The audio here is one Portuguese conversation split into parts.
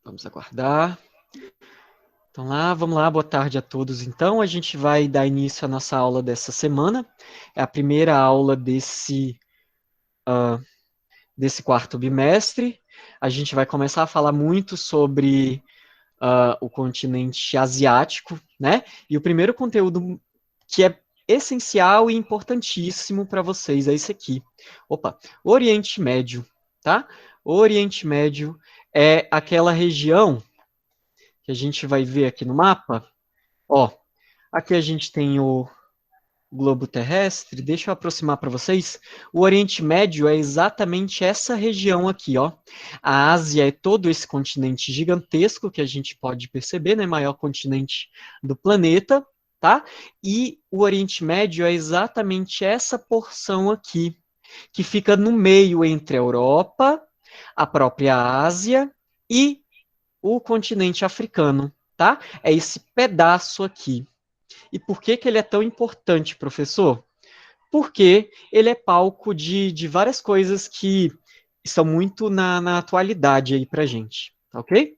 Vamos aguardar. Então vamos lá, boa tarde a todos. Então, a gente vai dar início à nossa aula dessa semana. É a primeira aula desse quarto bimestre. A gente vai começar a falar muito sobre o continente asiático, né? E o primeiro conteúdo que é essencial e importantíssimo para vocês é esse aqui. Opa, o Oriente Médio, tá? O Oriente Médio é aquela região que a gente vai ver aqui no mapa. Ó, aqui a gente tem o globo terrestre. Deixa eu aproximar para vocês. O Oriente Médio é exatamente essa região aqui, ó. A Ásia é todo esse continente gigantesco que a gente pode perceber, né? Maior continente do planeta, tá? E o Oriente Médio é exatamente essa porção aqui, que fica no meio entre a Europa, a própria Ásia e o continente africano, tá? É esse pedaço aqui. E por que ele é tão importante, professor? Porque ele é palco de várias coisas que estão muito na atualidade aí pra gente, tá ok?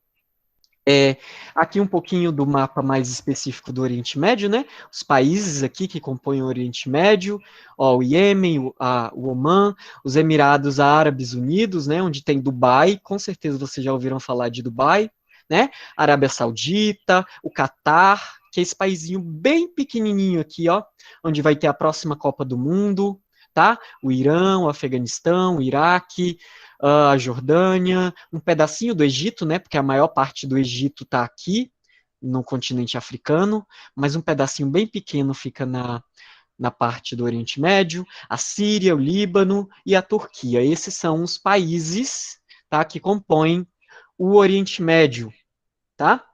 Aqui um pouquinho do mapa mais específico do Oriente Médio, né? Os países aqui que compõem o Oriente Médio, ó, o Iêmen, o Omã, os Emirados Árabes Unidos, né? Onde tem Dubai, com certeza vocês já ouviram falar de Dubai, né? Arábia Saudita, o Catar, que é esse paísinho bem pequenininho aqui, ó, onde vai ter a próxima Copa do Mundo, tá? O Irã, o Afeganistão, o Iraque, a Jordânia, um pedacinho do Egito, né? Porque a maior parte do Egito está aqui no continente africano, mas um pedacinho bem pequeno fica na parte do Oriente Médio, a Síria, o Líbano e a Turquia. Esses são os países, tá, que compõem o Oriente Médio, tá?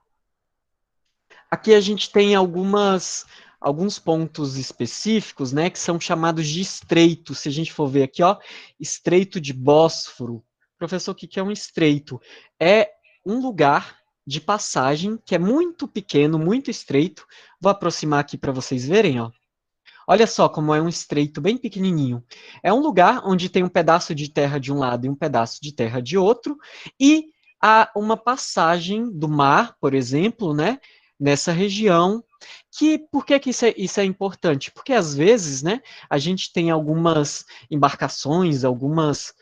Aqui a gente tem alguns pontos específicos, né, que são chamados de estreitos. Se a gente for ver aqui, ó, Estreito de Bósforo. Professor, o que é um estreito? É um lugar de passagem que é muito pequeno, muito estreito. Vou aproximar aqui para vocês verem, ó. Olha só como é um estreito bem pequenininho. É um lugar onde tem um pedaço de terra de um lado e um pedaço de terra de outro, e há uma passagem do mar, por exemplo, né, nessa região. Por que isso é importante? Porque às vezes, né, a gente tem algumas embarcações, algumas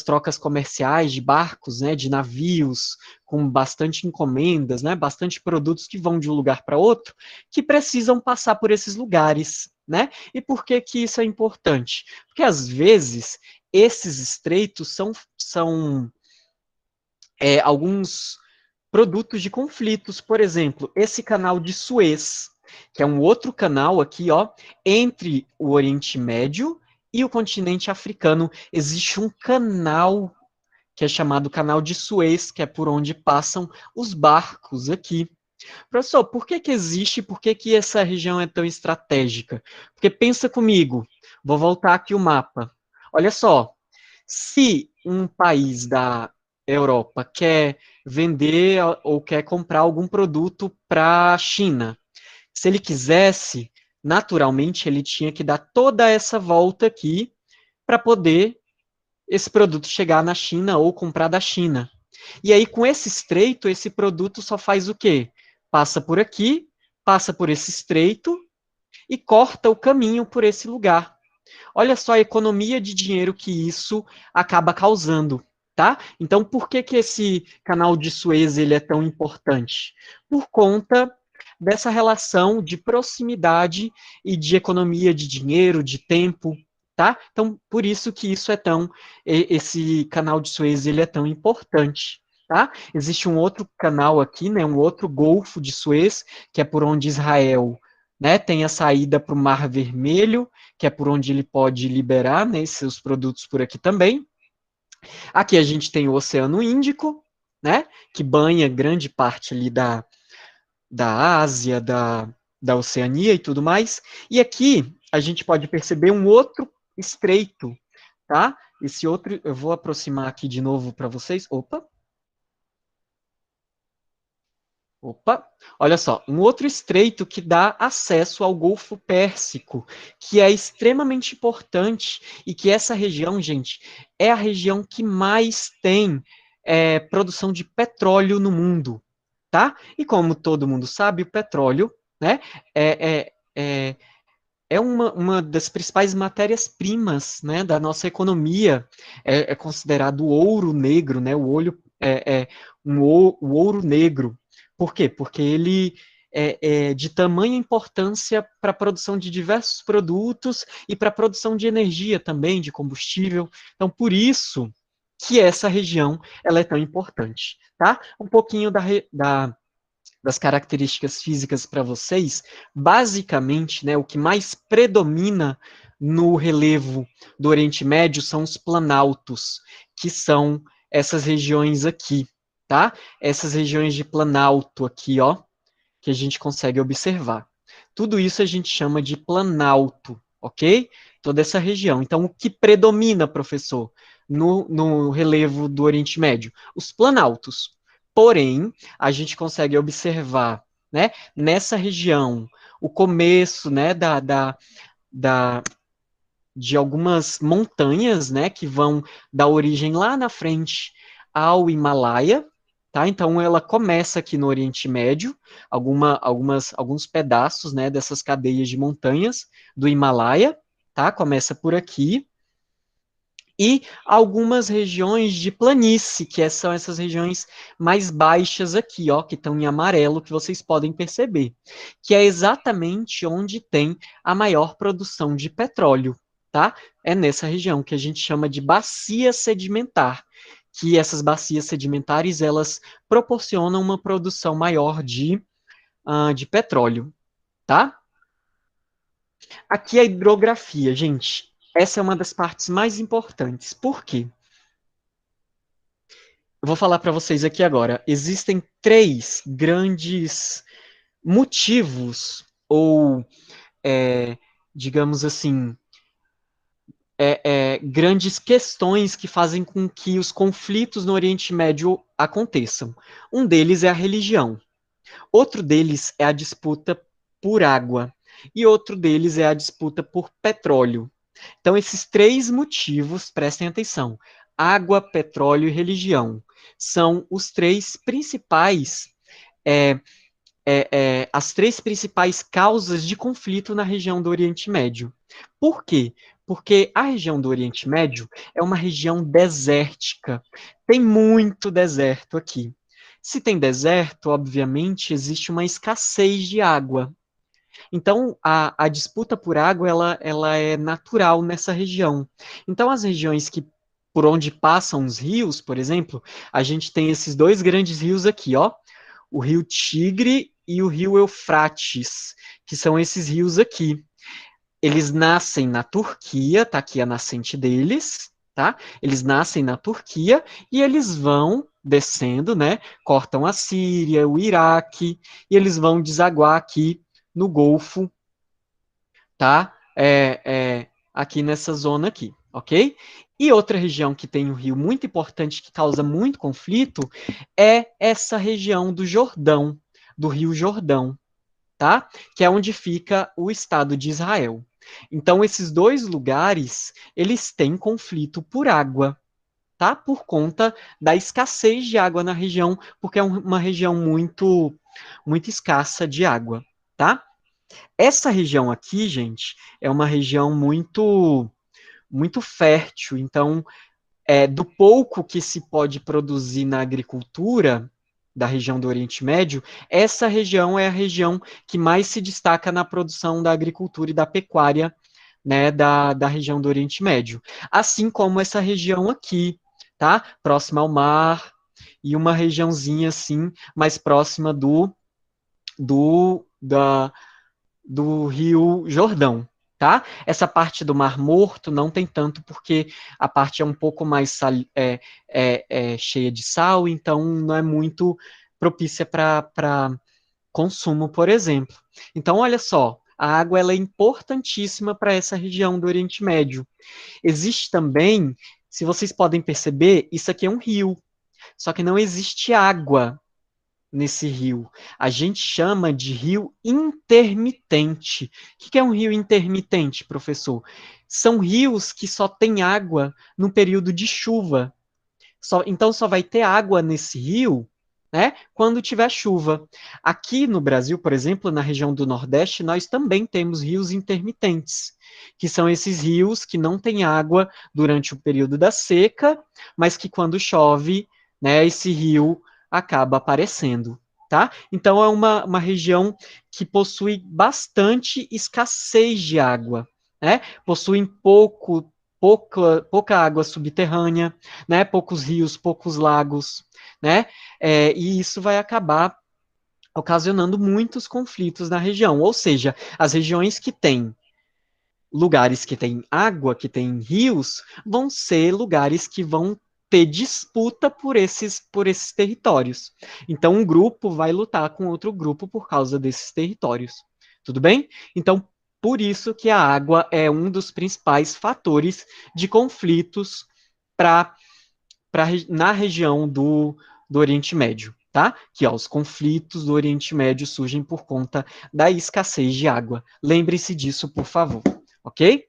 trocas comerciais de barcos, né, de navios, com bastante encomendas, né, bastante produtos que vão de um lugar para outro, que precisam passar por esses lugares, né? E por que isso é importante? Porque às vezes esses estreitos são alguns produtos de conflitos. Por exemplo, esse canal de Suez, que é um outro canal aqui, ó, entre o Oriente Médio e o continente africano. Existe um canal que é chamado Canal de Suez, que é por onde passam os barcos aqui. Professor, por que existe, por que essa região é tão estratégica? Porque pensa comigo, vou voltar aqui o mapa. Olha só, se um país da Europa quer vender ou quer comprar algum produto para a China, se ele quisesse, naturalmente ele tinha que dar toda essa volta aqui para poder esse produto chegar na China ou comprar da China. E aí, com esse estreito, esse produto só faz o quê? Passa por aqui, passa por esse estreito e corta o caminho por esse lugar. Olha só a economia de dinheiro que isso acaba causando, tá? Então, por que esse canal de Suez ele é tão importante? Por conta dessa relação de proximidade e de economia de dinheiro, de tempo, tá? Então, por isso que isso é esse canal de Suez ele é tão importante. Tá? Existe um outro canal aqui, né, um outro Golfo de Suez, que é por onde Israel, né, tem a saída para o Mar Vermelho, que é por onde ele pode liberar, né, seus produtos por aqui também. Aqui a gente tem o Oceano Índico, né, que banha grande parte ali da Ásia, da Oceania e tudo mais. E aqui a gente pode perceber um outro estreito, tá? Esse outro, eu vou aproximar aqui de novo para vocês. Opa, olha só, um outro estreito que dá acesso ao Golfo Pérsico, que é extremamente importante e que essa região, gente, é a região que mais tem produção de petróleo no mundo, tá? E como todo mundo sabe, o petróleo, né, é uma das principais matérias-primas, né, da nossa economia. É considerado o ouro negro, né, o ouro negro. Por quê? Porque ele é de tamanha importância para a produção de diversos produtos e para a produção de energia também, de combustível. Então, por isso que essa região ela é tão importante, tá? Um pouquinho das características físicas para vocês. Basicamente, né, o que mais predomina no relevo do Oriente Médio são os planaltos, que são essas regiões aqui, tá? Essas regiões de planalto aqui, ó, que a gente consegue observar. Tudo isso a gente chama de planalto, ok? Toda essa região. Então, o que predomina, professor, no relevo do Oriente Médio? Os planaltos. Porém, a gente consegue observar, né, nessa região, o começo, né, da, de algumas montanhas, né, que vão dar origem lá na frente ao Himalaia, tá? Então ela começa aqui no Oriente Médio, alguns pedaços, né, dessas cadeias de montanhas do Himalaia, tá? Começa por aqui. E algumas regiões de planície, que são essas regiões mais baixas aqui, ó, que estão em amarelo, que vocês podem perceber, que é exatamente onde tem a maior produção de petróleo, tá? É nessa região que a gente chama de bacia sedimentar, que essas bacias sedimentares, elas proporcionam uma produção maior de petróleo, tá? Aqui a hidrografia, gente. Essa é uma das partes mais importantes. Por quê? Eu vou falar para vocês aqui agora. Existem três grandes motivos, ou, digamos assim, grandes questões que fazem com que os conflitos no Oriente Médio aconteçam. Um deles é a religião. Outro deles é a disputa por água. E outro deles é a disputa por petróleo. Então, esses três motivos, prestem atenção: água, petróleo e religião, são os três principais, é, as três principais causas de conflito na região do Oriente Médio. Por quê? Porque a região do Oriente Médio é uma região desértica. Tem muito deserto aqui. Se tem deserto, obviamente, existe uma escassez de água. Então, a disputa por água, ela é natural nessa região. Então, as regiões por onde passam os rios, por exemplo, a gente tem esses dois grandes rios aqui, ó, o rio Tigre e o rio Eufrates, que são esses rios aqui. Eles nascem na Turquia, tá aqui a nascente deles, tá? Eles nascem na Turquia e eles vão descendo, né? Cortam a Síria, o Iraque, e eles vão desaguar aqui no Golfo, tá? Aqui nessa zona aqui, ok? E outra região que tem um rio muito importante que causa muito conflito é essa região do Jordão, do Rio Jordão, tá? Que é onde fica o Estado de Israel. Então, esses dois lugares, eles têm conflito por água, tá? Por conta da escassez de água na região, porque é uma região muito escassa de água, tá? Essa região aqui, gente, é uma região muito fértil. Então, do pouco que se pode produzir na agricultura da região do Oriente Médio, essa região é a região que mais se destaca na produção da agricultura e da pecuária, né, da região do Oriente Médio. Assim como essa região aqui, tá? Próxima ao mar, e uma regiãozinha assim, mais próxima do, da, do Rio Jordão, tá? Essa parte do Mar Morto não tem tanto, porque a parte é um pouco mais cheia de sal, então não é muito propícia para consumo, por exemplo. Então, olha só, a água ela é importantíssima para essa região do Oriente Médio. Existe também, se vocês podem perceber, isso aqui é um rio, só que não existe água nesse rio. A gente chama de rio intermitente. O que é um rio intermitente, professor? São rios que só têm água no período de chuva. Então só vai ter água nesse rio, né, quando tiver chuva. Aqui no Brasil, por exemplo, na região do Nordeste, nós também temos rios intermitentes, que são esses rios que não têm água durante o período da seca, mas que quando chove, né, esse rio acaba aparecendo. Tá? Então é uma região que possui bastante escassez de água, né? Possuem pouca água subterrânea, né? Poucos rios, poucos lagos, né? E isso vai acabar ocasionando muitos conflitos na região. Ou seja, as regiões que têm lugares que têm água, que têm rios, vão ser lugares que vão ter disputa por esses territórios. Então, um grupo vai lutar com outro grupo por causa desses territórios. Tudo bem? Então, por isso que a água é um dos principais fatores de conflitos pra, na região do Oriente Médio. Tá? Que ó, os conflitos do Oriente Médio surgem por conta da escassez de água. Lembre-se disso, por favor. Ok?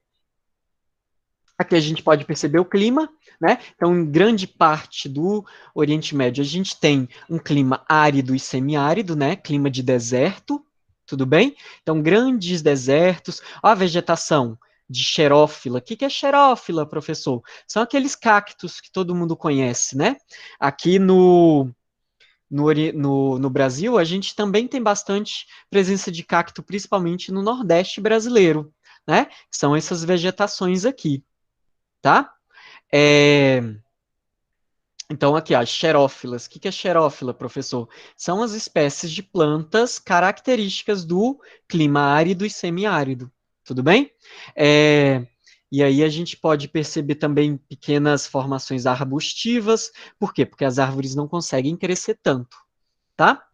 Aqui a gente pode perceber o clima, né? Então, em grande parte do Oriente Médio, a gente tem um clima árido e semiárido, né? Clima de deserto, tudo bem? Então, grandes desertos. Ó, a vegetação de xerófila. O que é xerófila, professor? São aqueles cactos que todo mundo conhece, né? Aqui no Brasil, a gente também tem bastante presença de cacto, principalmente no Nordeste brasileiro, né? São essas vegetações aqui, tá? É, Então, aqui, as xerófilas. O que é xerófila, professor? São as espécies de plantas características do clima árido e semiárido. Tudo bem? É, E aí a gente pode perceber também pequenas formações arbustivas. Por quê? Porque as árvores não conseguem crescer tanto, tá?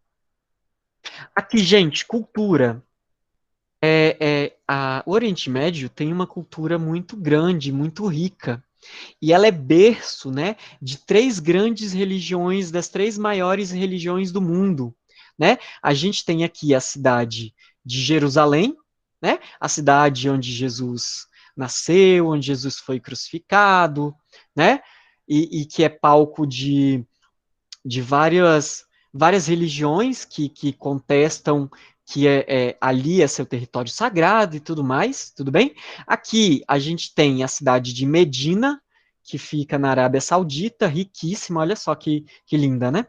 Aqui, gente, cultura. O Oriente Médio tem uma cultura muito grande, muito rica. E ela é berço, né, de três grandes religiões, das três maiores religiões do mundo, né? A gente tem aqui a cidade de Jerusalém, né? A cidade onde Jesus nasceu, onde Jesus foi crucificado, né? E que é palco de várias religiões que contestam que ali é seu território sagrado e tudo mais, tudo bem? Aqui a gente tem a cidade de Medina, que fica na Arábia Saudita, riquíssima, olha só que linda, né?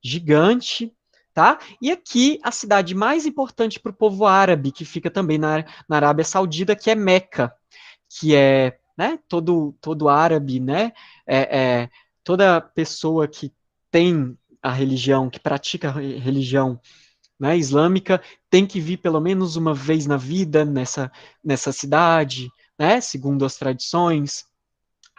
Gigante, tá? E aqui a cidade mais importante para o povo árabe, que fica também na Arábia Saudita, que é Meca, que é, né, todo árabe, né, toda pessoa que tem a religião, que pratica a religião, né, islâmica, tem que vir pelo menos uma vez na vida nessa cidade, né, segundo as tradições.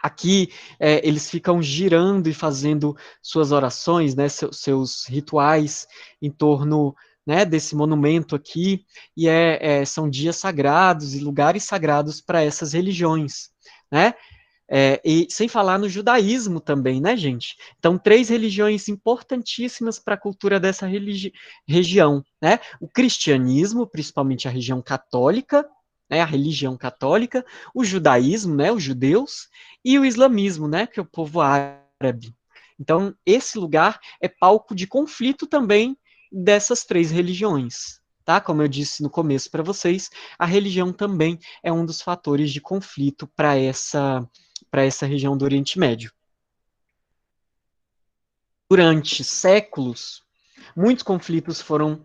Aqui eles ficam girando e fazendo suas orações, né, seus rituais em torno, né, desse monumento aqui, e são dias sagrados e lugares sagrados para essas religiões, né? E sem falar no judaísmo também, né, gente? Então, três religiões importantíssimas para a cultura dessa região, né? O cristianismo, principalmente a região católica, né, a religião católica, o judaísmo, né, os judeus, e o islamismo, né, que é o povo árabe. Então, esse lugar é palco de conflito também dessas três religiões. Tá? Como eu disse no começo para vocês, a religião também é um dos fatores de conflito para essa região do Oriente Médio. Durante séculos, muitos conflitos foram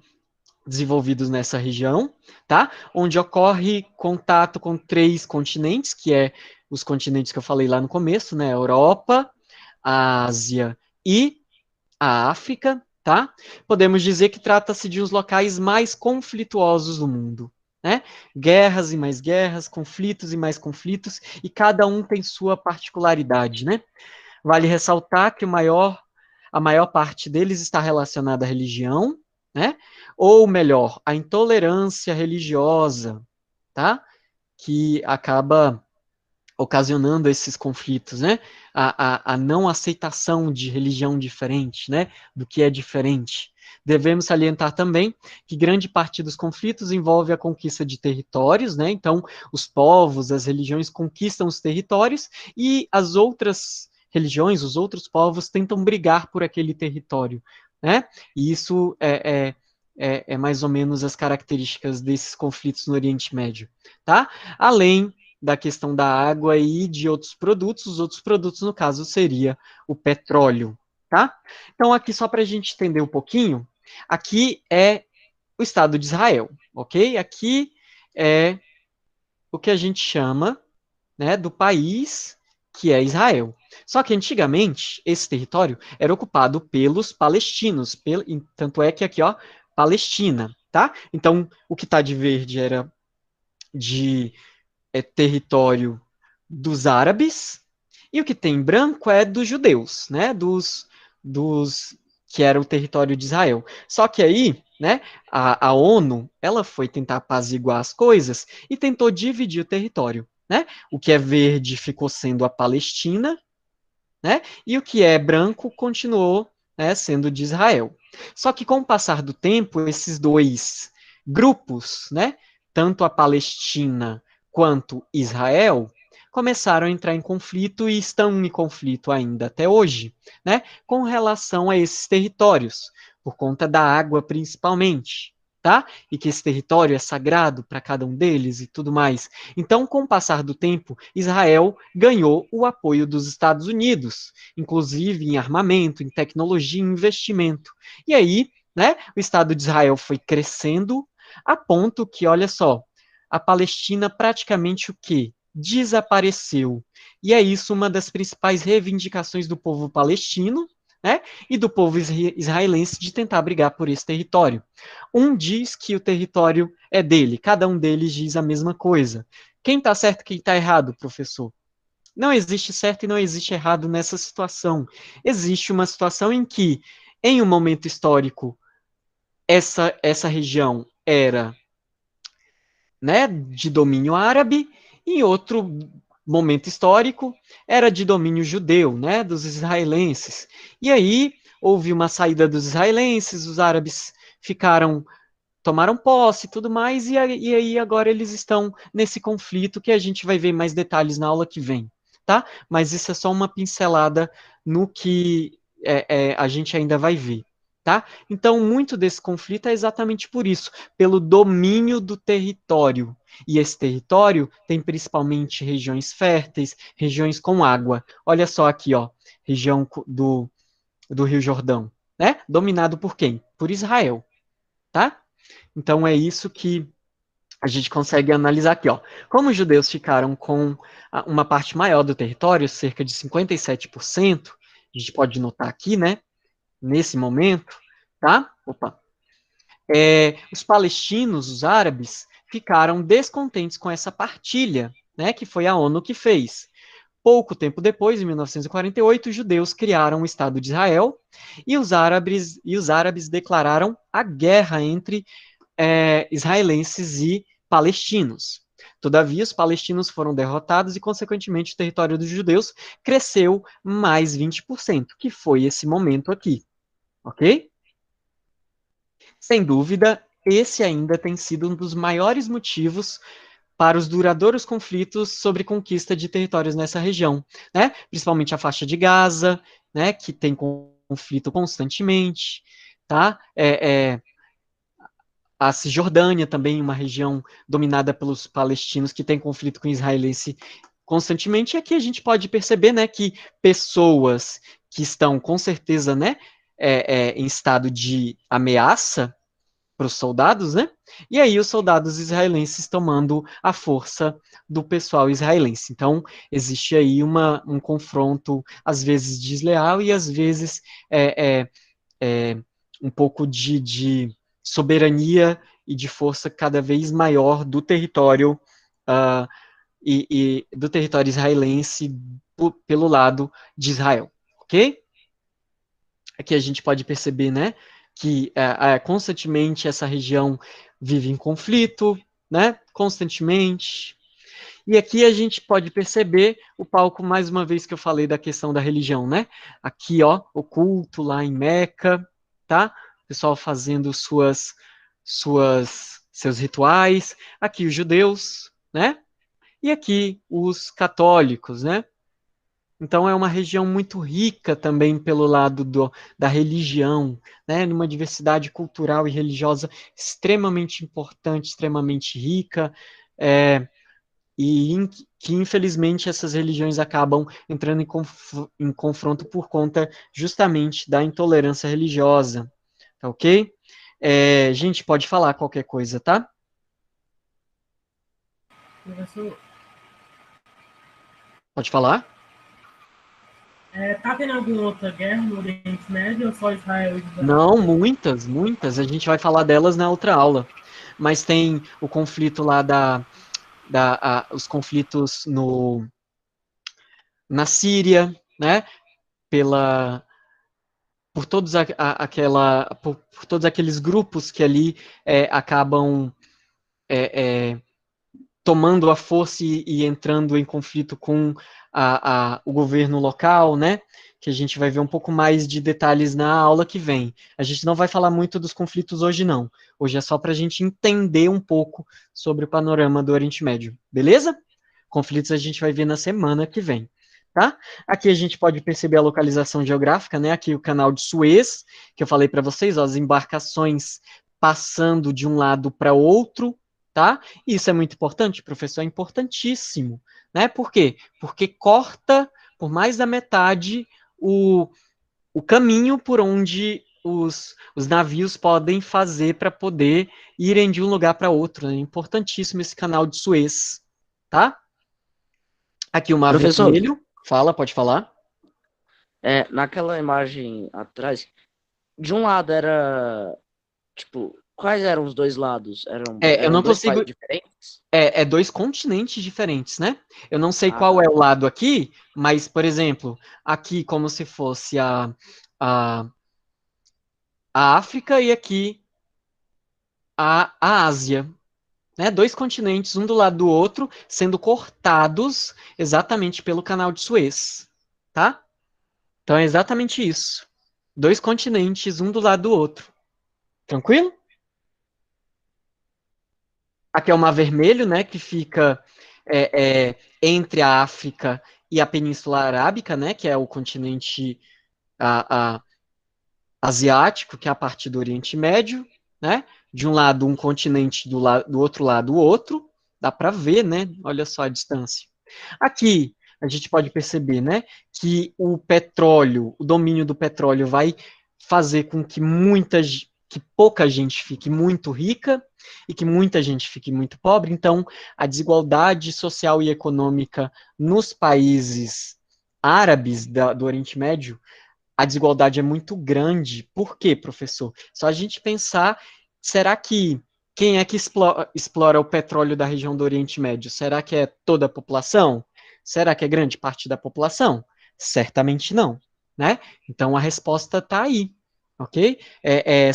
desenvolvidos nessa região, tá? Onde ocorre contato com três continentes, que é os continentes que eu falei lá no começo, né? A Europa, a Ásia e a África, tá? Podemos dizer que trata-se de uns locais mais conflituosos do mundo, né? Guerras e mais guerras, conflitos e mais conflitos, e cada um tem sua particularidade, né? Vale ressaltar que a maior parte deles está relacionada à religião, né? Ou melhor, à intolerância religiosa, tá? Que acaba ocasionando esses conflitos, né? A não aceitação de religião diferente, né? Do que é diferente. Devemos salientar também que grande parte dos conflitos envolve a conquista de territórios, né? Então, os povos, as religiões conquistam os territórios e as outras religiões, os outros povos tentam brigar por aquele território, né? E isso é mais ou menos as características desses conflitos no Oriente Médio, tá? Além da questão da água e de outros produtos, os outros produtos, no caso, seria o petróleo, tá? Então, aqui, só para a gente entender um pouquinho, aqui é o Estado de Israel, ok? Aqui é o que a gente chama, né, do país que é Israel. Só que antigamente esse território era ocupado pelos palestinos, tanto é que aqui, ó, Palestina, tá? Então o que está de verde era de território dos árabes e o que tem em branco é dos judeus, né? Dos que era o território de Israel. Só que aí, né, a ONU, ela foi tentar apaziguar as coisas e tentou dividir o território, né? O que é verde ficou sendo a Palestina, né? E o que é branco continuou, né, sendo de Israel. Só que com o passar do tempo, esses dois grupos, né, tanto a Palestina quanto Israel, começaram a entrar em conflito e estão em conflito ainda até hoje, né, com relação a esses territórios, por conta da água principalmente, tá? E que esse território é sagrado para cada um deles e tudo mais. Então, com o passar do tempo, Israel ganhou o apoio dos Estados Unidos, inclusive em armamento, em tecnologia, em investimento. E aí, né, o Estado de Israel foi crescendo a ponto que, olha só, a Palestina praticamente o quê? Desapareceu. E é isso uma das principais reivindicações do povo palestino, né, e do povo israelense de tentar brigar por esse território. Um diz que o território é dele, cada um deles diz a mesma coisa. Quem está certo e quem está errado, professor? Não existe certo e não existe errado nessa situação. Existe uma situação em que, em um momento histórico, essa região era, né, de domínio árabe, e em outro momento histórico era de domínio judeu, né, dos israelenses. E aí houve uma saída dos israelenses, os árabes ficaram tomaram posse e tudo mais, e aí agora eles estão nesse conflito que a gente vai ver mais detalhes na aula que vem, tá? Mas isso é só uma pincelada no que a gente ainda vai ver, tá? Então, muito desse conflito é exatamente por isso, pelo domínio do território. E esse território tem principalmente regiões férteis, regiões com água. Olha só aqui, ó, região do Rio Jordão, né? Dominado por quem? Por Israel, tá? Então é isso que a gente consegue analisar aqui, ó. Como os judeus ficaram com uma parte maior do território, cerca de 57%, a gente pode notar aqui, né, nesse momento, tá? Opa. Os palestinos, os árabes, ficaram descontentes com essa partilha, né, que foi a ONU que fez. Pouco tempo depois, em 1948, os judeus criaram o Estado de Israel e os árabes declararam a guerra entre israelenses e palestinos. Todavia, os palestinos foram derrotados e, consequentemente, o território dos judeus cresceu mais 20%, que foi esse momento aqui, ok? Sem dúvida, esse ainda tem sido um dos maiores motivos para os duradouros conflitos sobre conquista de territórios nessa região, né? Principalmente a faixa de Gaza, né, que tem conflito constantemente, tá? A Cisjordânia também, uma região dominada pelos palestinos que tem conflito com o israelense constantemente. E aqui a gente pode perceber, né, que pessoas que estão com certeza, né, em estado de ameaça para os soldados, né? E aí os soldados israelenses tomando a força do pessoal israelense. Então existe aí um confronto às vezes desleal e às vezes é, é, um pouco de soberania e de força cada vez maior do território uh, e do território israelense pelo lado de Israel, ok? Aqui a gente pode perceber, né, que constantemente essa região vive em conflito, né, constantemente. E aqui a gente pode perceber o palco, mais uma vez que eu falei da questão da religião, né? Aqui, ó, o culto lá em Meca, tá? O pessoal fazendo seus rituais. Aqui os judeus, né? E aqui os católicos, né? Então é uma região muito rica também pelo lado da religião, né? Numa diversidade cultural e religiosa extremamente importante, extremamente rica, é, que infelizmente essas religiões acabam entrando em confronto por conta justamente da intolerância religiosa, tá ok? Gente, pode falar qualquer coisa, tá? Professor, Pode falar? tá tendo alguma outra guerra no Oriente Médio ou só Israel e Judá? Não, muitas, muitas. A gente vai falar delas na outra aula. Mas tem o conflito lá os conflitos na Síria, né? Pela, por todos aqueles grupos que ali acabam é, tomando a força e entrando em conflito com o governo local, né? Que a gente vai ver um pouco mais de detalhes na aula que vem. A gente não vai falar muito dos conflitos hoje, não. Hoje é só para a gente entender um pouco sobre o panorama do Oriente Médio, beleza? Conflitos a gente vai ver na semana que vem. Tá? Aqui a gente pode perceber a localização geográfica, né? Aqui o canal de Suez, que eu falei para vocês, ó, as embarcações passando de um lado para outro, tá? Isso é muito importante, professor, é importantíssimo, né? Por quê? Porque corta por mais da metade o, o caminho por onde os navios podem fazer para poder irem de um lugar para outro. É importantíssimo esse canal de Suez, tá? Aqui o Mar Professor, Vermelho, fala, pode falar. naquela imagem atrás, de um lado era, tipo, quais eram os dois lados? Eram, Eu eram não dois consigo. países diferentes? É dois continentes diferentes, né? Eu não sei qual é Ah, o lado aqui, mas, por exemplo, aqui como se fosse a, a África e aqui a Ásia, né? Dois continentes, um do lado do outro, sendo cortados exatamente pelo canal de Suez, tá? Então é exatamente isso. Dois continentes, um do lado do outro. Tranquilo? Aqui é o Mar Vermelho, né? Que fica entre a África e a Península Arábica, né? Que é o continente a, a, asiático, que é a partir do Oriente Médio, né? De um lado um continente, do outro lado o outro. Dá para ver, né? Olha só a distância. Aqui a gente pode perceber, né, que o petróleo, o domínio do petróleo vai fazer com que pouca gente fique muito rica e que muita gente fique muito pobre. Então, a desigualdade social e econômica nos países árabes do Oriente Médio, a desigualdade é muito grande. Por quê, professor? Só a gente pensar, será que quem é que explora o petróleo da região do Oriente Médio? Será que é toda a população? Será que é grande parte da população? Certamente não, né? Então a resposta está aí, ok?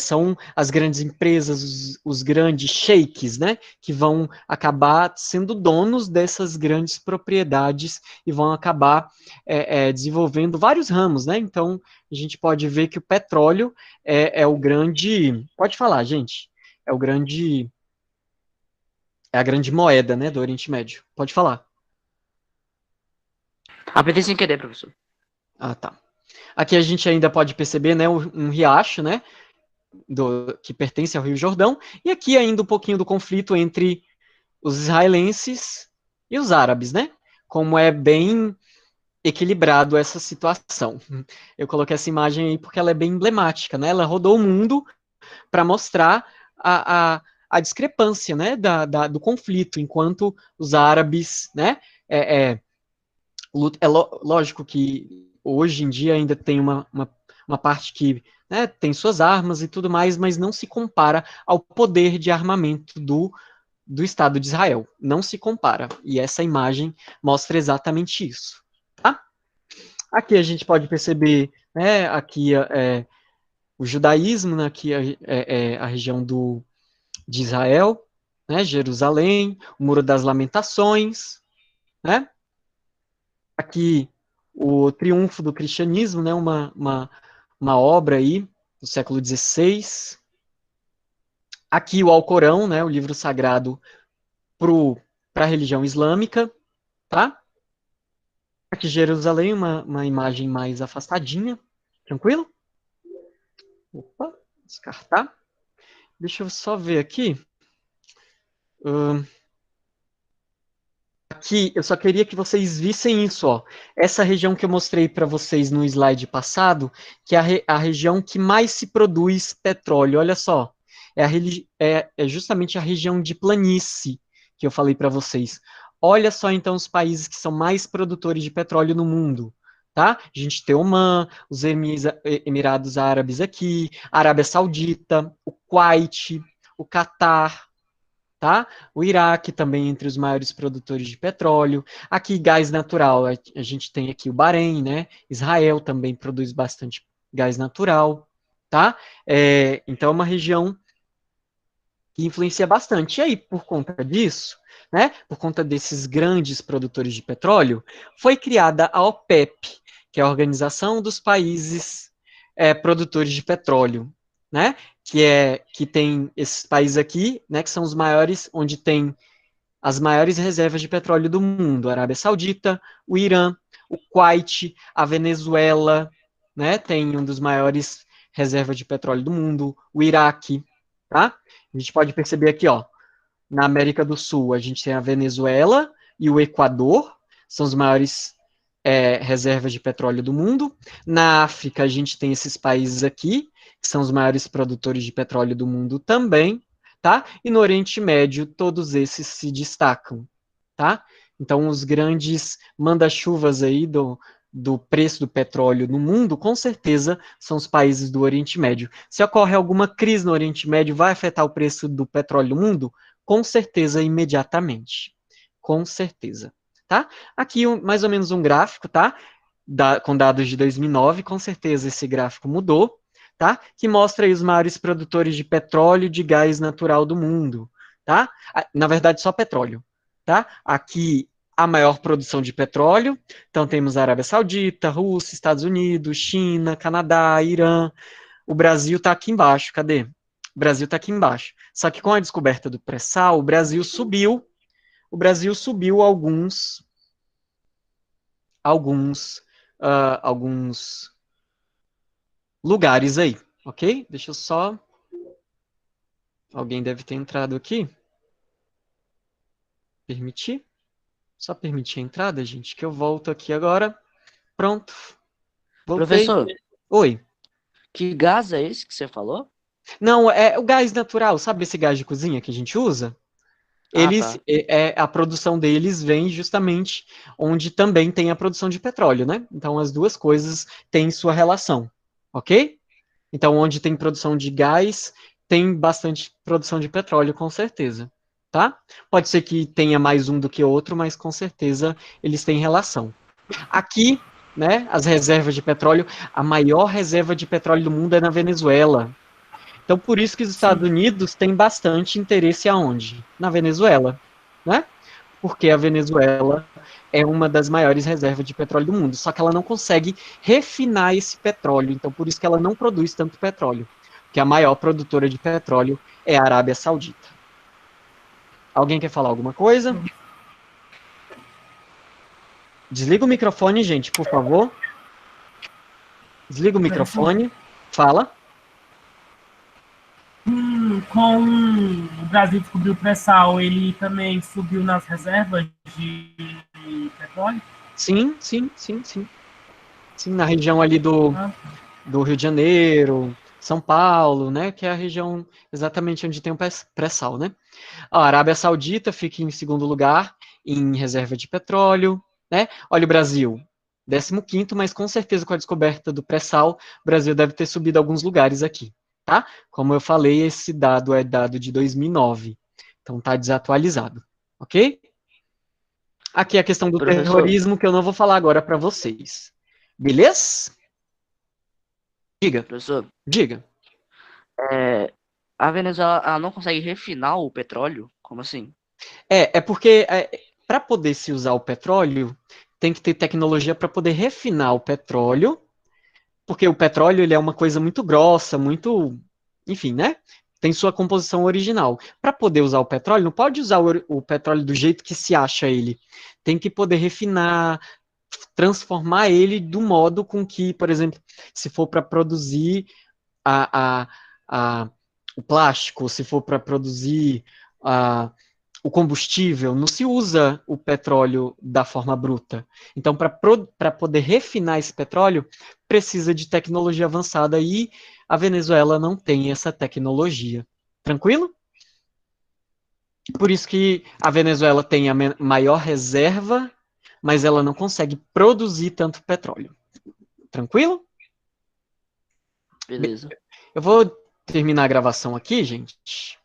São as grandes empresas, os grandes sheiks, né? Que vão acabar sendo donos dessas grandes propriedades e vão acabar desenvolvendo vários ramos, né? Então a gente pode ver que o petróleo é o grande. Pode falar, gente. É o grande. É a grande moeda, né, do Oriente Médio. Pode falar. aprendi sem querer, professor. Ah, tá. Aqui a gente ainda pode perceber, né, um riacho, né, que pertence ao Rio Jordão, e aqui ainda um pouquinho do conflito entre os israelenses e os árabes, né? Como é bem equilibrado essa situação. Eu coloquei essa imagem aí porque ela é bem emblemática, né? Ela rodou o mundo para mostrar a discrepância, né, do conflito, enquanto os árabes, né, é, é, lógico que hoje em dia ainda tem uma parte que, né, tem suas armas e tudo mais, mas não se compara ao poder de armamento do Estado de Israel. Não se compara. E essa imagem mostra exatamente isso. Tá? Aqui a gente pode perceber, né, aqui o judaísmo, né, aqui a região de Israel, né, Jerusalém, o Muro das Lamentações, né? Aqui o triunfo do cristianismo, né, uma obra aí do século XVI. Aqui o Alcorão, né, o livro sagrado para a religião islâmica, tá? Aqui Jerusalém, uma imagem mais afastadinha. Tranquilo? Opa, descartar. Deixa eu só ver aqui. Aqui, eu só queria que vocês vissem isso, ó. Essa região que eu mostrei para vocês no slide passado, que é a região que mais se produz petróleo. Olha só, é justamente a região de planície que eu falei para vocês. Olha só, então, os países que são mais produtores de petróleo no mundo, tá? A gente tem Omã, os Emirados Árabes aqui, a Arábia Saudita, o Kuwait, o Catar, tá? O Iraque também entre os maiores produtores de petróleo. Aqui, gás natural, a gente tem aqui o Bahrein, né? Israel também produz bastante gás natural, tá? Então, é uma região que influencia bastante. E aí, por conta disso, né? Por conta desses grandes produtores de petróleo, foi criada a OPEP, que é a Organização dos Países Produtores de Petróleo, né? Que tem esses países aqui, né? Que são os maiores, onde tem as maiores reservas de petróleo do mundo: a Arábia Saudita, o Irã, o Kuwait, a Venezuela, né? Tem um dos maiores reservas de petróleo do mundo, o Iraque, tá? A gente pode perceber aqui, ó, na América do Sul, a gente tem a Venezuela e o Equador, são os maiores reservas de petróleo do mundo. Na África, a gente tem esses países aqui, que são os maiores produtores de petróleo do mundo também, tá? E no Oriente Médio, todos esses se destacam, tá? Então, os grandes manda-chuvas aí do preço do petróleo no mundo, com certeza, são os países do Oriente Médio. Se ocorre alguma crise no Oriente Médio, vai afetar o preço do petróleo no mundo? Com certeza, imediatamente. Com certeza, tá? Aqui, mais ou menos um gráfico, tá? Com dados de 2009, com certeza esse gráfico mudou, tá? Que mostra aí os maiores produtores de petróleo e de gás natural do mundo, tá? Na verdade, só petróleo, tá? Aqui, a maior produção de petróleo, então temos a Arábia Saudita, Rússia, Estados Unidos, China, Canadá, Irã. O Brasil está aqui embaixo, cadê? O Brasil está aqui embaixo. Só que com a descoberta do pré-sal, o Brasil subiu alguns lugares aí, ok? Deixa eu só... Alguém deve ter entrado aqui. Permitir? Só permitir a entrada, gente, que eu volto aqui agora. Pronto. Voltei. Professor, Oi. que gás é esse que você falou? Não, é o gás natural, sabe esse gás de cozinha que a gente usa? Ah, tá. A produção deles vem justamente onde também tem a produção de petróleo, né? Então as duas coisas têm sua relação, ok? Então onde tem produção de gás, tem bastante produção de petróleo, com certeza, tá? Pode ser que tenha mais um do que outro, mas com certeza eles têm relação. Aqui, né, as reservas de petróleo, a maior reserva de petróleo do mundo é na Venezuela. Então, por isso que os Estados Unidos têm bastante interesse aonde? Na Venezuela, né? Porque a Venezuela é uma das maiores reservas de petróleo do mundo, só que ela não consegue refinar esse petróleo, então por isso que ela não produz tanto petróleo, porque a maior produtora de petróleo é a Arábia Saudita. Alguém quer falar alguma coisa? Desliga o microfone, gente, por favor. Desliga o microfone. Fala. Com o Brasil descobriu o pré-sal, ele também subiu nas reservas de petróleo? Sim, sim, sim, sim. Sim, na região ali do Rio de Janeiro, São Paulo, né? Que é a região exatamente onde tem o pré-sal, né? A Arábia Saudita fica em segundo lugar em reserva de petróleo, né? Olha o Brasil, 15º, mas com certeza com a descoberta do pré-sal, o Brasil deve ter subido alguns lugares aqui, tá? Como eu falei, esse dado é dado de 2009, então tá desatualizado, ok? Aqui a questão do Professor, terrorismo que eu não vou falar agora para vocês. Beleza? Diga, professor, diga. a Venezuela ela não consegue refinar o petróleo? Como assim? É porque para poder se usar o petróleo, tem que ter tecnologia para poder refinar o petróleo, porque o petróleo ele é uma coisa muito grossa, muito, enfim, né? Tem sua composição original. Para poder usar o petróleo, não pode usar o petróleo do jeito que se acha ele. Tem que poder refinar, transformar ele do modo com que, por exemplo, se for para produzir o plástico, se for para produzir o combustível, não se usa o petróleo da forma bruta. Então, para poder refinar esse petróleo, precisa de tecnologia avançada e a Venezuela não tem essa tecnologia. Tranquilo? Por isso que a Venezuela tem a maior reserva, mas ela não consegue produzir tanto petróleo. Tranquilo? Beleza. Eu vou terminar a gravação aqui, gente.